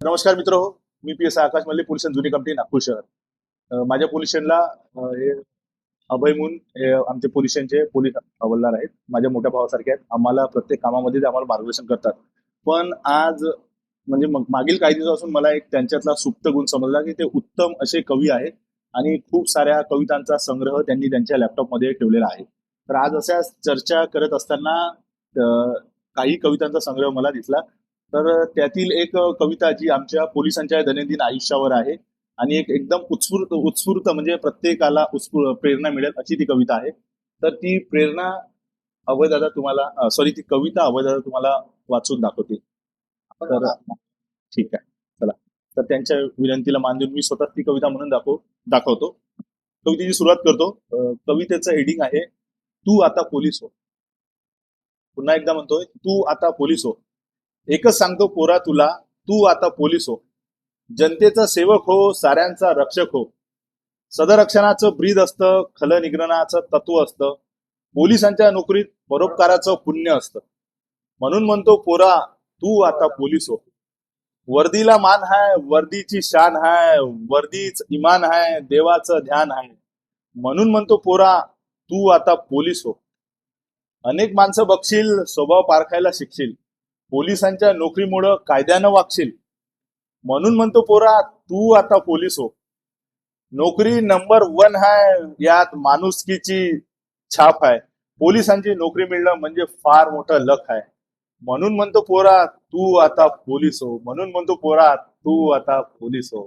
नमस्कार मित्र हो. मी पी एस आकाश मल्ले, पोलीस जुनी कंपनी, नागपूर शहर. माझ्या पोलीस स्टेशनला हे अभय म्हणून हे आमचे पोलीस स्टेशनचे पोलीस हवालदार आहेत. माझ्या मोठ्या भावासारखे आहेत. आम्हाला प्रत्येक कामामध्ये ते आम्हाला मार्गदर्शन करतात. पण आज म्हणजे मागील काही दिवसापासून मला एक त्यांच्यातला सुप्त गुण समजला की ते उत्तम असे कवी आहेत आणि खूप साऱ्या कवितांचा संग्रह त्यांनी त्यांच्या लॅपटॉपमध्ये ठेवलेला आहे. तर आज अशा चर्चा करत असताना काही कवितांचा संग्रह मला दिसला. तर त्यातील एक कविता जी आमच्या पोलिसांच्या दैनंदिन आयुष्यावर आहे आणि एक एकदम उत्स्फूर्त उत्स्फूर्त म्हणजे प्रत्येकाला प्रेरणा मिळेल अशी ती कविता आहे. तर ती प्रेरणा अभयदादा तुम्हाला सॉरी ती कविता अभयदादा तुम्हाला वाचून दाखवते. तर ठीक आहे, चला. तर त्यांच्या विनंतीला मान देऊन मी स्वतः ती कविता म्हणून दाखवतो. कवितेची सुरुवात करतो. कवितेचं हेडिंग आहे, तू आता पोलीस हो. पुन्हा एकदा म्हणतोय, तू आता पोलीस हो. एकच सांगतो पोरा तुला, तू आता पोलीस हो. जनतेचा सेवक हो, साऱ्यांचा रक्षक हो. सदरक्षणाचं ब्रीद असतं, खलनिग्रहणाचं तत्व असतं. पोलिसांच्या नोकरीत परोपकाराचं पुण्य असतं. म्हणून म्हणतो पोरा, तू आता पोलीस हो. वर्दीला मान हाय, वर्दीची शान हाय, वर्दीच इमान हाय, देवाचं ध्यान हाय. म्हणून म्हणतो पोरा, तू आता पोलीस हो. अनेक माणसं बघशील, स्वभाव पारखायला शिकशील. पोलिसांच्या नोकरीमुळं कायद्यानं वागशील. म्हणून म्हणतो पोरा, तू आता पोलीस हो. नोकरी नंबर 1 हाय, यात माणुसकीची छाप आहे. पोलिसांची नोकरी मिळणं म्हणजे फार मोठं लक आहे. म्हणून म्हणतो पोरा, तू आता पोलीस हो. म्हणून म्हणतो पोरा, तू आता पोलीस हो.